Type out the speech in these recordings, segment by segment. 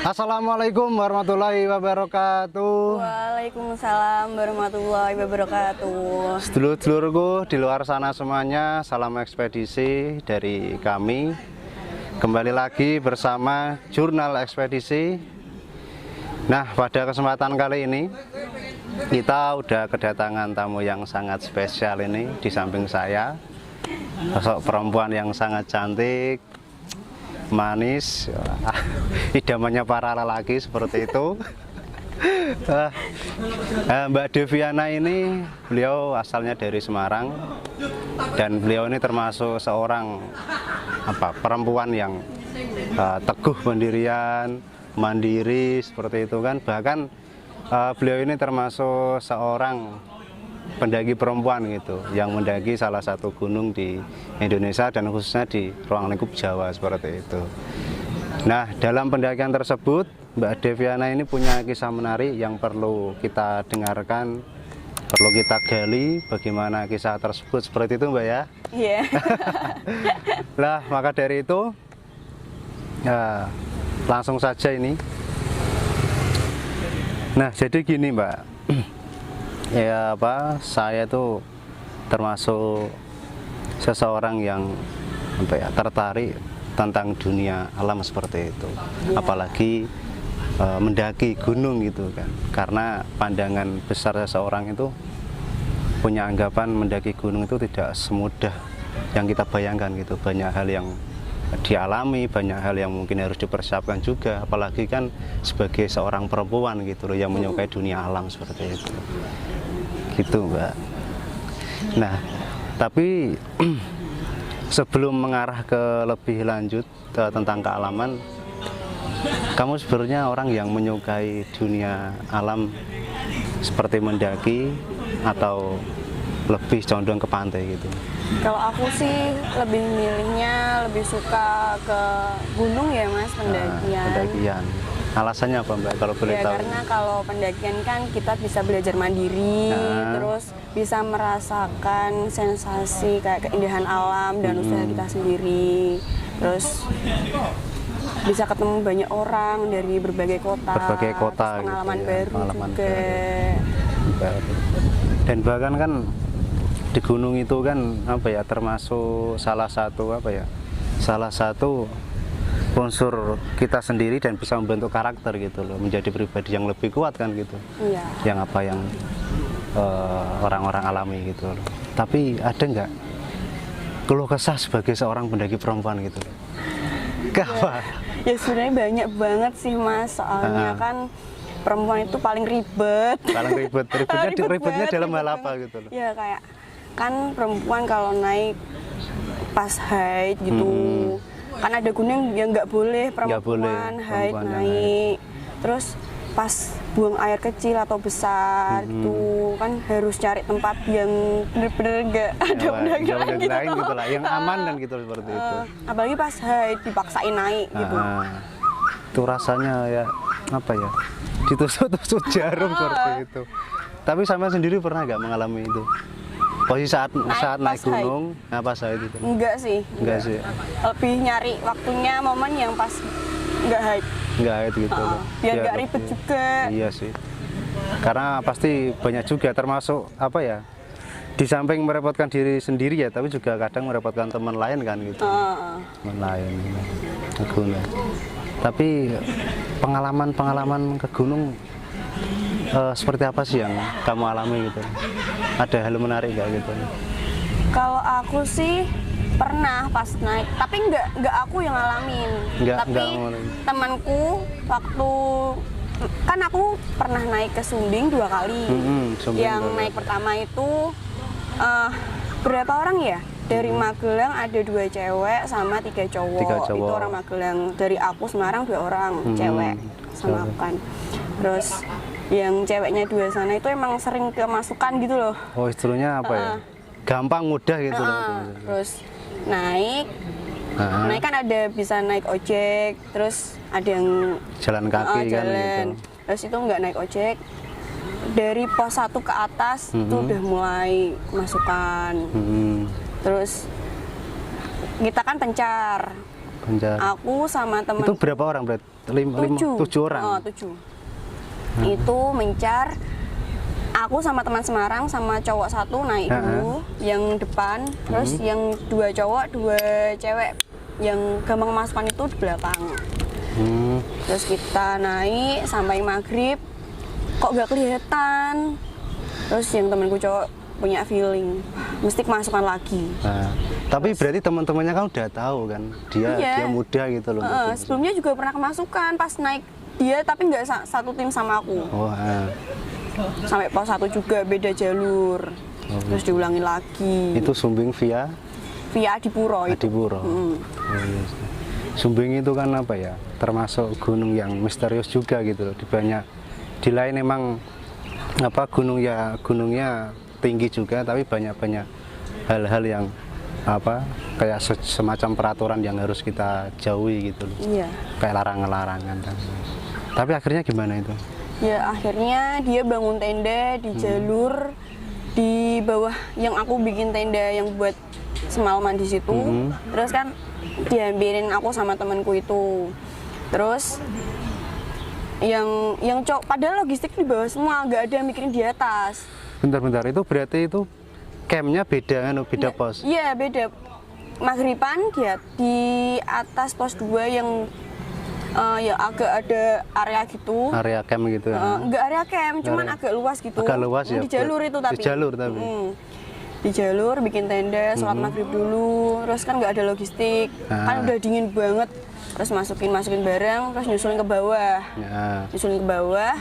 Assalamualaikum warahmatullahi wabarakatuh. Waalaikumsalam warahmatullahi wabarakatuh. Sedulur-sedulurku di luar sana semuanya, salam ekspedisi dari kami. Kembali lagi bersama Jurnal Ekspedisi. Nah, pada kesempatan kali ini kita udah kedatangan tamu yang sangat spesial ini di samping saya. Sosok perempuan yang sangat cantik, manis, idamannya para lelaki seperti itu. Mbak Deviana ini, beliau asalnya dari Semarang dan beliau ini termasuk seorang perempuan yang teguh pendirian, mandiri seperti itu kan. Bahkan beliau ini termasuk seorang pendaki perempuan gitu yang mendaki salah satu gunung di Indonesia dan khususnya di ruang lingkup Jawa seperti itu. Nah, dalam pendakian tersebut Mbak Deviana ini punya kisah menarik yang perlu kita dengarkan, perlu kita gali bagaimana kisah tersebut seperti itu Mbak ya. Iya. Lah, maka dari itu ya, langsung saja ini. Nah, jadi gini Mbak. Ya saya tuh termasuk seseorang yang tertarik tentang dunia alam seperti itu, ya. Apalagi mendaki gunung gitu kan, karena pandangan besar seseorang itu punya anggapan mendaki gunung itu tidak semudah yang kita bayangkan gitu. Banyak hal yang dialami, banyak hal yang mungkin harus dipersiapkan juga, apalagi kan sebagai seorang perempuan gitu loh yang menyukai dunia alam seperti itu gitu Mbak. Nah, tapi sebelum mengarah ke lebih lanjut tentang kealaman, kamu sebenarnya orang yang menyukai dunia alam seperti mendaki atau lebih condong ke pantai gitu? Kalau aku sih lebih milihnya lebih suka ke gunung ya Mas, pendakian. Pendakian. Alasannya apa Mbak kalau boleh tahu? Karena kalau pendakian kan kita bisa belajar mandiri, terus bisa merasakan sensasi kayak keindahan alam dan usaha kita sendiri. Terus bisa ketemu banyak orang dari berbagai kota, pengalaman gitu, baru pengalaman juga. Baru. Dan bahkan kan di gunung itu kan termasuk salah satu unsur kita sendiri dan bisa membentuk karakter gitu loh, menjadi pribadi yang lebih kuat kan gitu. Iya. Yang orang-orang alami gitu loh. Tapi ada nggak keluh kesah sebagai seorang pendaki perempuan gitu loh? Ya sebenarnya banyak banget sih Mas, soalnya kan perempuan itu paling ribet. Ribetnya dalam hal apa gitu loh? Ya kayak kan perempuan kalau naik pas haid gitu, kan ada gunung yang nggak boleh perempuan haid naik. Terus pas buang air kecil atau besar gitu kan harus cari tempat yang bener-bener nggak ada pendakian gitu lah, yang aman dan gitu seperti itu. Apalagi pas haid dipaksain naik gitu. Itu rasanya ya ditusuk-tusuk jarum seperti itu. Tapi sama sendiri pernah nggak mengalami itu? Posisi saat naik gunung, pas haid itu? Enggak sih. Lebih nyari waktunya momen yang pas nggak haid. Nggak haid gitu. Biar nggak ribet juga. Iya sih. Karena pasti banyak juga, termasuk di samping merepotkan diri sendiri ya, tapi juga kadang merepotkan teman lain kan gitu. Teman lain ke gunung. Tapi pengalaman ke gunung seperti apa sih yang kamu alami gitu? Ada hal menarik nggak gitu? Kalau aku sih pernah pas naik, tapi nggak aku yang ngalamin. Tapi temanku waktu kan aku pernah naik ke Sumbing 2 kali. Yang naik pertama itu berapa orang ya? Dari Magelang ada 2 cewek sama 3 cowok. Itu orang Magelang. Dari aku Semarang 2 orang cewek sama aku kan. Terus yang ceweknya 2 sana itu emang sering kemasukan gitu loh. Oh, istilahnya apa ya? Gampang mudah gitu loh. Terus naik kan ada bisa naik ojek, terus ada yang jalan kaki kan gitu. Terus itu nggak naik ojek, dari pos 1 ke atas itu udah mulai masukan. Terus kita kan pencar Banjar. Aku sama teman Itu berapa orang berarti? 7 orang. Oh, 7. Itu mencar. Aku sama teman Semarang sama cowok satu naik dulu yang depan, terus yang 2 cowok 2 cewek yang gampang masukan itu di belakang. Terus kita naik sampai maghrib, kok gak kelihatan. Terus yang temanku cowok punya feeling mesti kemasukan lagi. Tapi berarti teman-temannya kan udah tahu kan dia muda gitu loh. Sebelumnya juga pernah kemasukan pas naik dia, tapi nggak satu tim sama aku. Sampai pos 1 juga beda jalur. Terus diulangin lagi. Itu Sumbing via Adipuro itu. Adipuro. Iya. Sumbing itu kan apa ya? Termasuk gunung yang misterius juga gitu loh. Di lain emang apa gunungnya tinggi juga, tapi banyak hal-hal yang apa kayak semacam peraturan yang harus kita jauhi gitu loh. Iya. Kayak larangan-larangan. Tapi akhirnya gimana itu? Ya akhirnya dia bangun tenda di jalur di bawah yang aku bikin tenda yang buat semalaman di situ. Terus kan diambilin aku sama temanku itu. Terus yang cowok padahal logistik di bawah semua, nggak ada yang mikirin di atas. Bentar, itu berarti itu campnya beda kan, beda pos? Iya beda. Maghriban dia di atas pos 2 yang ya agak ada area gitu. Area camp gitu ya? Enggak area camp, cuman agak luas gitu. Agak luas ya? Di jalur itu tapi. Di jalur tapi? Di jalur bikin tenda, sholat maghrib dulu, terus kan nggak ada logistik. Kan udah dingin banget, terus masukin barang, terus nyusulin ke bawah. Nyusulin ke bawah,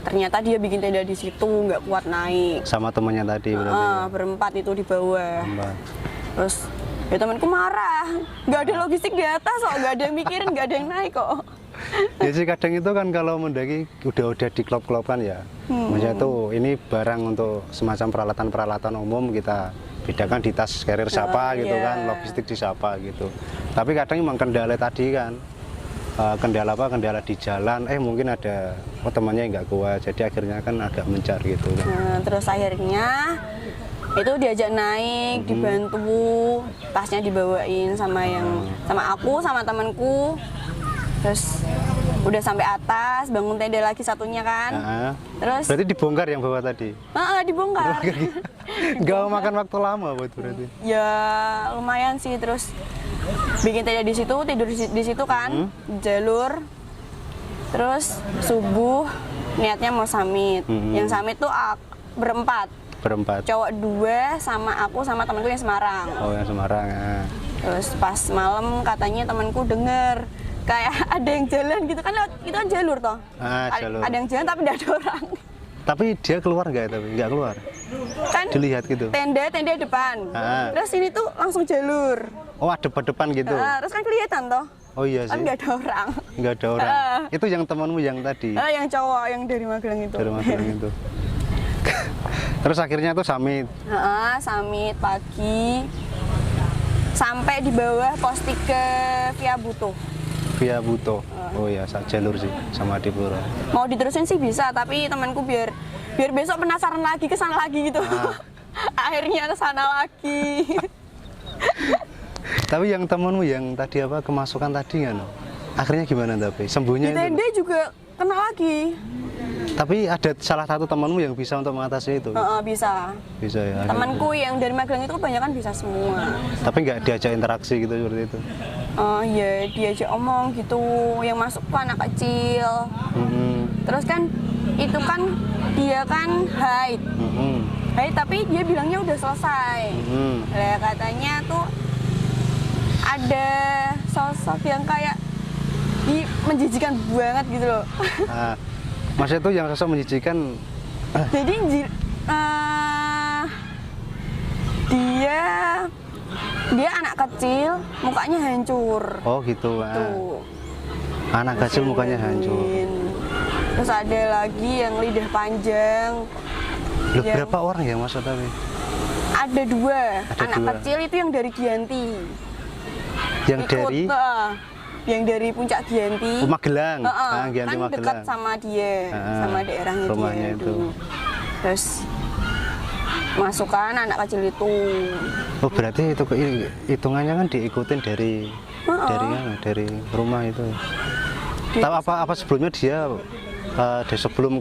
ternyata dia bikin tenda di situ, nggak kuat naik. Sama temannya tadi berarti? Berempat itu di bawah. Terus ya temanku marah, nggak ada logistik di atas kok, nggak ada yang mikirin, nggak ada yang naik kok. Ya sih kadang itu kan kalau mendaki udah diklop-klopkan ya. Maksudnya itu ini barang untuk semacam peralatan umum kita bedakan di tas carrier siapa gitu kan, logistik di siapa gitu. Tapi kadang memang kendala tadi kan, kendala di jalan, mungkin ada temannya yang nggak kuat, jadi akhirnya kan agak mencar gitu kan. Terus akhirnya itu diajak naik, dibantu, tasnya dibawain sama aku sama temanku. Terus udah sampai atas, bangun tenda lagi satunya kan. Terus berarti dibongkar yang bawah tadi? Dibongkar. Gak makan waktu lama buat berarti? Ya lumayan sih, terus bikin tenda di situ, tidur di situ kan, jalur. Terus subuh niatnya mau summit. Yang summit tuh berempat. Cowok 2 sama aku sama temanku yang Semarang. Oh yang Semarang ya. Terus pas malam katanya temanku denger kayak ada yang jalan gitu kan, itu kan jalur toh. Jalur. Ada yang jalan tapi tidak ada orang. Tapi dia keluar nggak? Tapi nggak keluar. Kan dilihat gitu. Tenda depan. Terus ini tuh langsung jalur. Oh depan gitu. Terus kan kelihatan toh. Oh iya sih. Kan nggak ada orang. Nggak ada orang. Itu yang temanmu yang tadi. Yang cowok yang dari Magelang itu. Dari Magelang itu. Terus akhirnya tuh summit. Summit pagi. Sampai di bawah pos 3 Via Buto. Oh ya, jalur sih sama Adipuro. Mau diterusin sih bisa, tapi temanku biar besok penasaran lagi kesana lagi gitu. Akhirnya kesana lagi. Tapi yang temanmu yang tadi apa kemasukan tadi kan? Akhirnya gimana tapi? Sembuhnya di tenda itu? juga kena lagi. Tapi ada salah satu temanmu yang bisa untuk mengatasi itu? Bisa. Bisa ya. Temanku yang dari Magelang itu kebanyakan bisa semua. Tapi nggak diajak interaksi gitu seperti itu? Ya diajak omong gitu. Yang masuk tuh anak kecil. Terus kan itu kan dia kan haid. Haid tapi dia bilangnya udah selesai. Katanya tuh ada sosok yang kayak menjijikan banget gitu loh. Maksudnya itu yang sosok menjijikan. Jadi dia anak kecil, mukanya hancur. Oh gitu. Anak kecil mukanya hancur. Terus ada lagi yang lidah panjang. Loh, berapa orang yang masuk tapi? Ada 2. Anak kecil itu yang dari Giyanti. Yang dari puncak Giyanti. Magelang. Giyanti kan Magelang. Dekat sama dia, sama daerahnya rumahnya dia itu. Terus masukkan anak kecil itu. Oh berarti itu hitungannya kan diikutin dari dari rumah itu. Tahu apa sebelumnya dia sebelum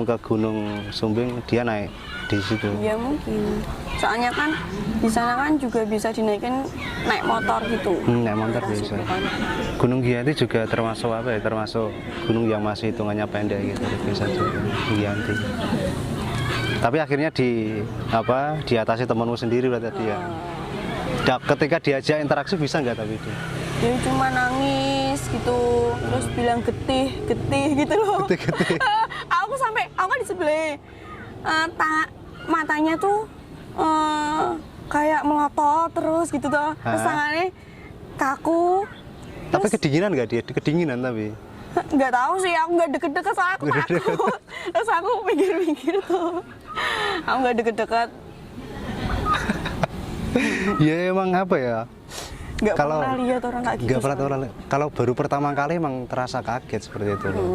ke Gunung Sumbing dia naik di situ? Ya mungkin. Soalnya kan di sana kan juga bisa dinaikin naik motor gitu. Naik motor bisa. Gunung Giyanti juga termasuk termasuk gunung yang masih hitungannya pendek gitu, bisa juga Giyanti. Tapi akhirnya diatasi temanmu sendiri berarti dia. Ketika diajak interaksi bisa nggak tapi itu? Dia cuma nangis gitu, terus bilang getih gitu loh. Getih. aku kan di sebelah, matanya tuh kayak melotot terus gitu tuh. Terus tangannya kaku. Tapi kedinginan nggak dia? Kedinginan tapi? Nggak tahu sih, aku nggak deket-deket soalnya aku takut. Terus aku mikir-mikir tuh, aku nggak deket-deket. Ya emang apa ya? Nggak pernah lihat orang kayak gitu. Nggak pernah orang. Kalau baru pertama kali emang terasa kaget seperti itu loh.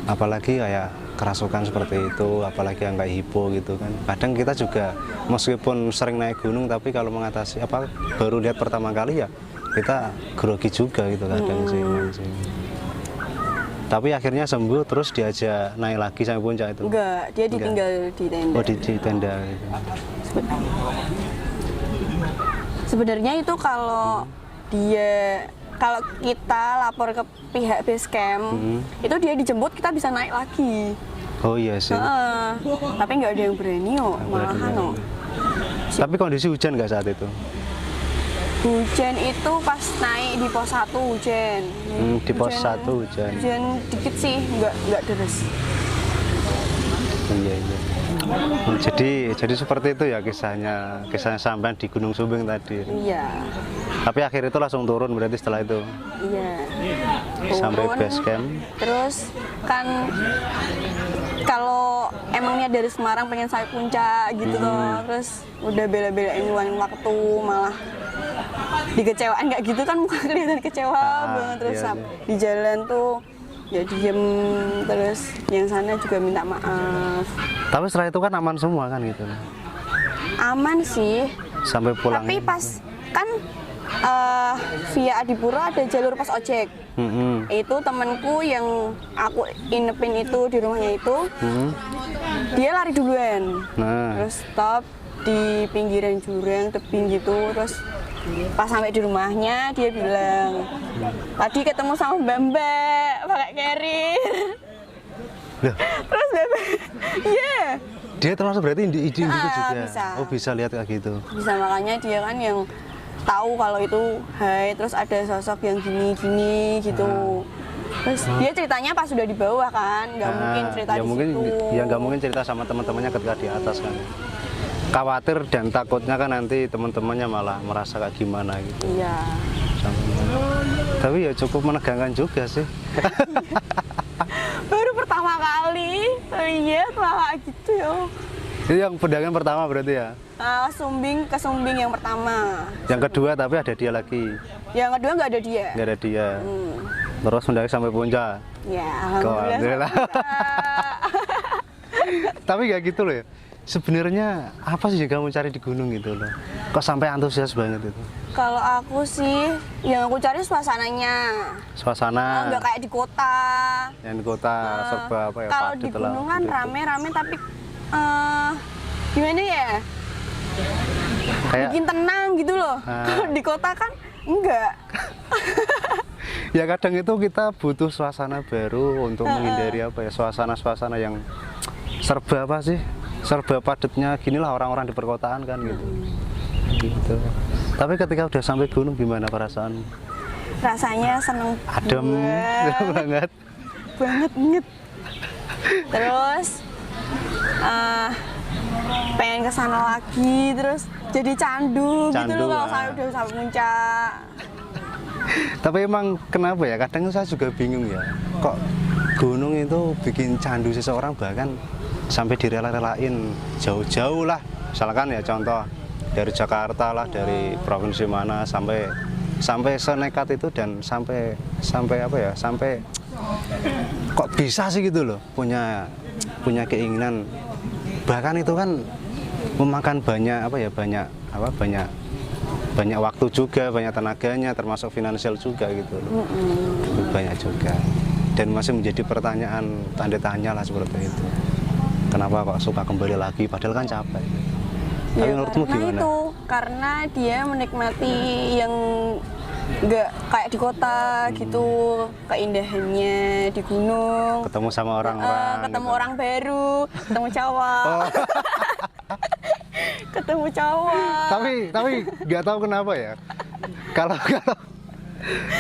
Apalagi kayak kerasukan seperti itu, apalagi yang kayak hipo gitu kan. Kadang kita juga meskipun sering naik gunung, tapi kalau mengatasi baru lihat pertama kali ya kita grogi juga gitu kadang sih. Tapi akhirnya sembuh terus diajak naik lagi sampai puncak itu? Enggak, dia ditinggal di tenda. Oh di tenda gitu. Sebenarnya itu kalau kita lapor ke pihak base camp, itu dia dijemput kita bisa naik lagi. Oh iya sih. Tapi nggak ada yang berani malahan. Tapi kondisi hujan nggak saat itu? Hujan itu pas naik di pos 1 hujan. Di pos 1 hujan. Hujan dikit sih, nggak deras. Iya. Jadi seperti itu ya kisahnya sampean di Gunung Sumbing tadi. Iya. Tapi akhir itu langsung turun berarti setelah itu. Iya. Sampai base camp. Terus kan kalau emangnya dari Semarang pengen sampai puncak gitu loh, terus udah bela-belain ngeluangin waktu malah dikecewain kayak gitu kan, muka kelihatan kecewa banget. Terus di jalan tuh ya diem, terus yang sana juga minta maaf. Tapi setelah itu kan aman semua kan gitu? Aman sih. Sampai pulang. Tapi pas kan via Adipura ada jalur pos ojek. Itu temanku yang aku inepin itu di rumahnya itu, dia lari duluan. Terus stop di pinggiran jurang tebing gitu. Terus pas sampai di rumahnya dia bilang, tadi ketemu sama Mbak pakai carrier. Terus Mbak, iya. Dia termasuk berarti individu juga? Bisa. Oh bisa lihat kayak gitu? Bisa, makanya dia kan yang tahu kalau itu terus ada sosok yang gini gitu. Terus dia ceritanya pas sudah di bawah kan, nggak mungkin cerita di situ. Ya nggak mungkin cerita sama teman-temannya ketika di atas kan. Khawatir dan takutnya kan nanti teman-temannya malah merasa kayak gimana gitu. Iya. Tapi ya cukup menegangkan juga sih. Baru pertama kali lihat malah gitu ya. Itu yang pendakian pertama berarti ya? Ke Sumbing yang pertama. Yang kedua tapi ada dia lagi? Yang kedua nggak ada dia. Nggak ada dia. Terus mendaki sampai puncak? Ya, alhamdulillah. Tapi kayak gitu loh ya. Sebenarnya apa sih yang kamu cari di gunung gitu loh? Kok sampai antusias banget itu? Kalau aku sih, yang aku cari suasananya. Suasana? Nggak kayak di kota. Yang di kota serba apa ya? Kalau di gunung kan rame-rame tapi gimana ya? Kayak bikin tenang gitu loh. Kalau di kota kan enggak. Ya kadang itu kita butuh suasana baru untuk menghindari apa ya? Suasana-suasana yang serba apa sih? Serba padatnya ginilah orang-orang di perkotaan kan gitu. Gitu. Tapi ketika udah sampai gunung gimana perasaan? Rasanya seneng adem banget. Banget. Terus pengen kesana lagi, terus jadi candu gitu loh kalau udah sampai puncak. Tapi emang kenapa ya? Kadang saya juga bingung ya. Kok gunung itu bikin candu seseorang bahkan sampai direla-relain jauh-jauh lah. Misalkan ya contoh dari Jakarta lah, dari provinsi mana sampai senekat itu dan sampai apa ya? Sampai kok bisa sih gitu loh punya keinginan. Bahkan itu kan memakan banyak banyak waktu juga, banyak tenaganya, termasuk finansial juga gitu loh. Banyak juga. Dan masih menjadi pertanyaan tanda tanya lah seperti itu. Kenapa kok suka kembali lagi, padahal kan capek. Tapi Ya, menurutmu karena gimana? itu, karena dia menikmati yang nggak kayak di kota gitu, keindahannya di gunung, Ketemu sama orang-orang. ketemu gitu. orang baru, ketemu cowok, Oh, ketemu cowok. tapi nggak tahu kenapa ya. Kalau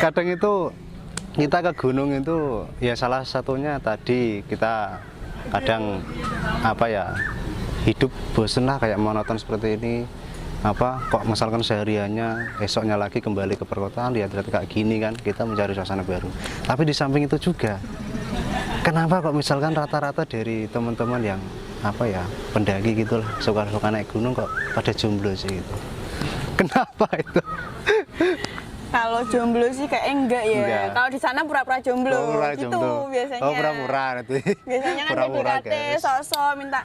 kadang itu kita ke gunung itu ya salah satunya tadi kita kadang apa ya hidup bosen lah kayak monoton seperti ini. Apa kok misalkan sehariannya esoknya lagi kembali ke perkotaan lihat-lihat kayak gini kan kita mencari suasana baru. Tapi di samping itu juga kenapa kok misalkan rata-rata dari teman-teman yang apa ya pendaki gitu lah suka naik gunung kok pada jomblo sih gitu. Kenapa itu? Kalau jomblo sih kayak enggak ya. Enggak. Kalau di sana pura-pura jomblo, Pura-pura gitu jomblo. biasanya. Oh pura-pura nanti. Biasanya kan Pura-pura, PDKT, guys. sosok minta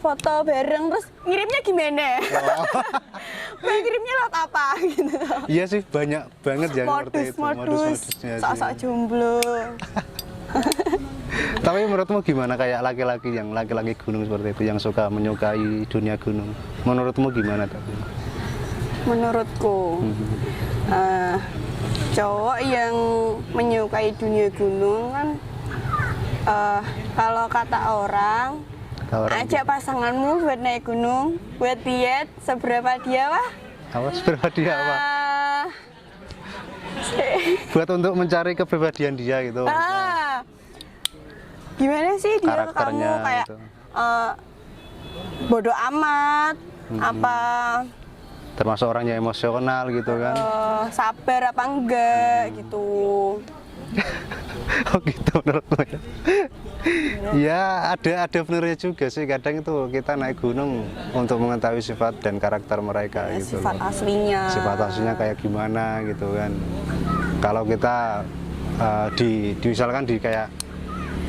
foto bareng, terus ngirimnya gimana? Oh. Mau ngirimnya lewat apa gitu. Iya sih banyak banget yang seperti itu Modus, modus-modusnya sih. sok-sok jomblo. Tapi menurutmu gimana kayak laki-laki gunung seperti itu yang suka menyukai dunia gunung? Menurutmu gimana tapi? Menurutku, cowok yang menyukai dunia gunung kan, kalau kata orang, ajak pasanganmu buat naik gunung, buat diet seberapa dia wah. Apa seberapa dia apa? Buat untuk mencari kepribadian dia gitu. Gimana sih dia ke kamu Karakternya kayak gitu. bodoh amat, apa Termasuk orangnya emosional gitu kan. sabar apa enggak gitu. Oh gitu menurutmu ya? Ya ada benernya juga sih kadang itu kita naik gunung untuk mengetahui sifat dan karakter mereka gitu Sifat loh. aslinya. Sifat aslinya kayak gimana gitu kan. Kalau kita misalkan di kayak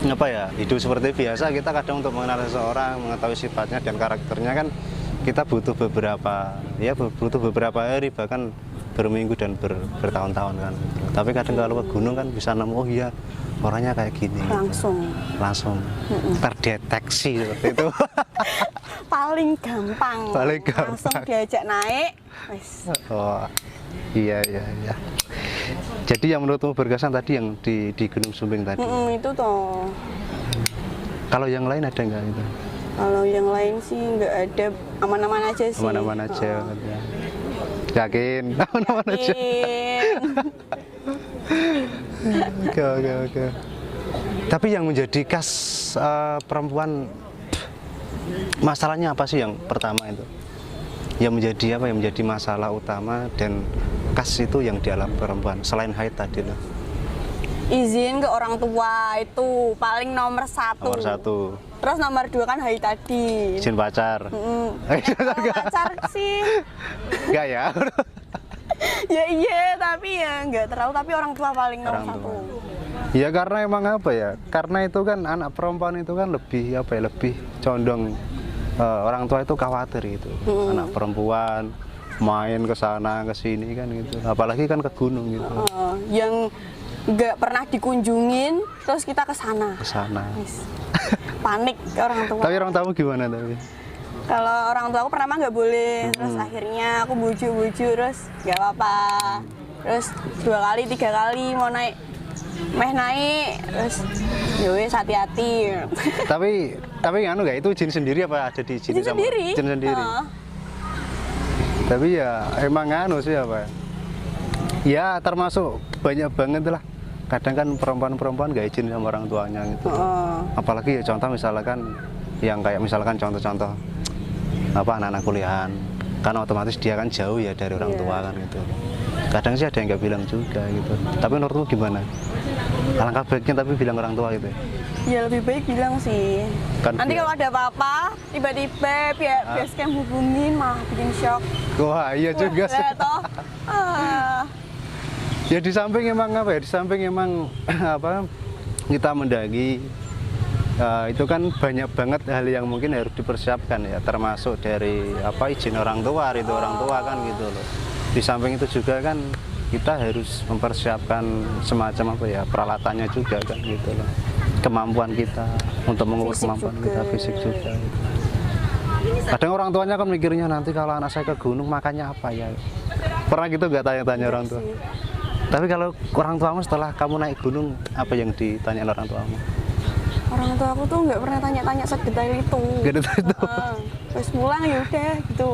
apa ya hidup seperti biasa kita kadang untuk mengenal seseorang mengetahui sifatnya dan karakternya kan kita butuh beberapa hari bahkan berminggu dan bertahun-tahun kan. Tapi kadang kalau ke gunung kan bisa nemu oh iya orangnya kayak gini. Langsung terdeteksi seperti itu. Paling gampang. Langsung diajak naik. Wes. Oh iya. Jadi yang menurutmu berkesan tadi yang di Gunung Sumbing tadi. Itu toh. Kalau yang lain ada nggak itu? Kalau yang lain sih nggak ada, aman-aman aja sih. Aman-aman aja. Yakin? Aman-aman aja. Oke. Tapi yang menjadi khas perempuan, masalahnya apa sih yang pertama itu? Yang menjadi apa? Yang menjadi masalah utama dan khas itu yang dialami perempuan selain haid tadi loh. Izin ke orang tua itu paling nomor satu. Nomor satu. Terus nomor dua kan hari tadi. Izin pacar. Kalau pacar sih. Enggak ya? Ya iya, tapi ya nggak terlalu. Tapi orang tua paling nomor Orang satu. tua. Ya karena emang apa ya? Karena itu kan anak perempuan itu kan lebih apa ya? Lebih condong orang tua itu khawatir gitu. Anak perempuan main ke sana ke sini kan gitu. Apalagi kan ke gunung gitu. Yang nggak pernah dikunjungin, terus kita ke sana. Ke sana. Panik orang tua. Tapi orang tamu gimana tapi? Kalau orang tua aku pertama nggak boleh, terus akhirnya aku bujuk-bujuk, terus nggak apa-apa. Terus 2 kali 3 kali mau naik, terus yowes hati-hati. tapi anu nggak itu izin sendiri apa ada di izin Izin sama? sendiri. Izin sendiri. Tapi ya emang anu sih apa? Ya termasuk banyak banget lah. Kadang kan perempuan-perempuan nggak izin sama orang tuanya gitu. Apalagi ya contoh misalkan yang kayak misalkan contoh-contoh apa anak-anak kuliahan kan otomatis dia kan jauh ya dari orang tua kan gitu. Kadang sih ada yang nggak bilang juga gitu. Tapi menurutmu gimana? Alangkah baiknya tapi bilang orang tua gitu. Ya lebih baik bilang sih. Kan Nanti biar- kalau ada apa-apa, tiba-tiba biar scam hubungin malah bikin shock. Wah iya juga sih. Lah, toh. Ya di samping emang apa ya? Di samping emang apa kita mendaki itu kan banyak banget hal yang mungkin harus dipersiapkan ya, termasuk dari apa izin orang tua, itu orang tua kan gitu loh. di samping itu juga kan kita harus mempersiapkan semacam apa ya peralatannya juga kan gitu loh, kemampuan kita untuk mengukur Fisik kemampuan juga. kita fisik juga gitu. Kadang orang tuanya kan mikirnya nanti kalau anak saya ke gunung makannya apa ya, pernah gitu nggak tanya-tanya orang tua? Sih. Tapi kalau orang tuamu setelah kamu naik gunung apa yang ditanya orang tuamu? Orang tua aku tuh nggak pernah tanya-tanya sedetail itu. Gak ada itu. Terus pulang ya udah gitu.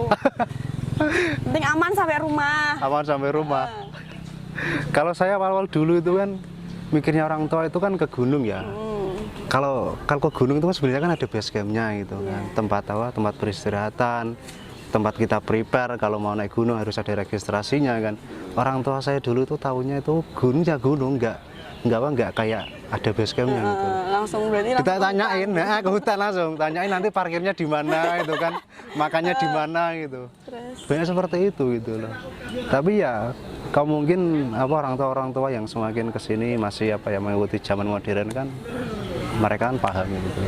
Penting aman sampai rumah. Aman sampai rumah. Kalau saya awal-awal dulu itu kan mikirnya orang tua itu kan ke gunung ya. Kalau ke gunung itu kan sebenarnya kan ada base campnya gitu kan, tempat peristirahatan, tempat kita prepare kalau mau naik gunung harus ada registrasinya kan. Orang tua saya dulu tuh tahunya itu gunung ya gunung, nggak kayak ada base campnya gitu. Langsung berarti Kita langsung tanyain, nah ke hutan langsung, tanyain nanti parkirnya di mana gitu kan, makannya di mana gitu. Terus Banyak seperti itu gitu loh. Tapi ya kau mungkin apa orang tua yang semakin kesini masih apa ya mengikuti zaman modern kan, mereka kan paham gitu.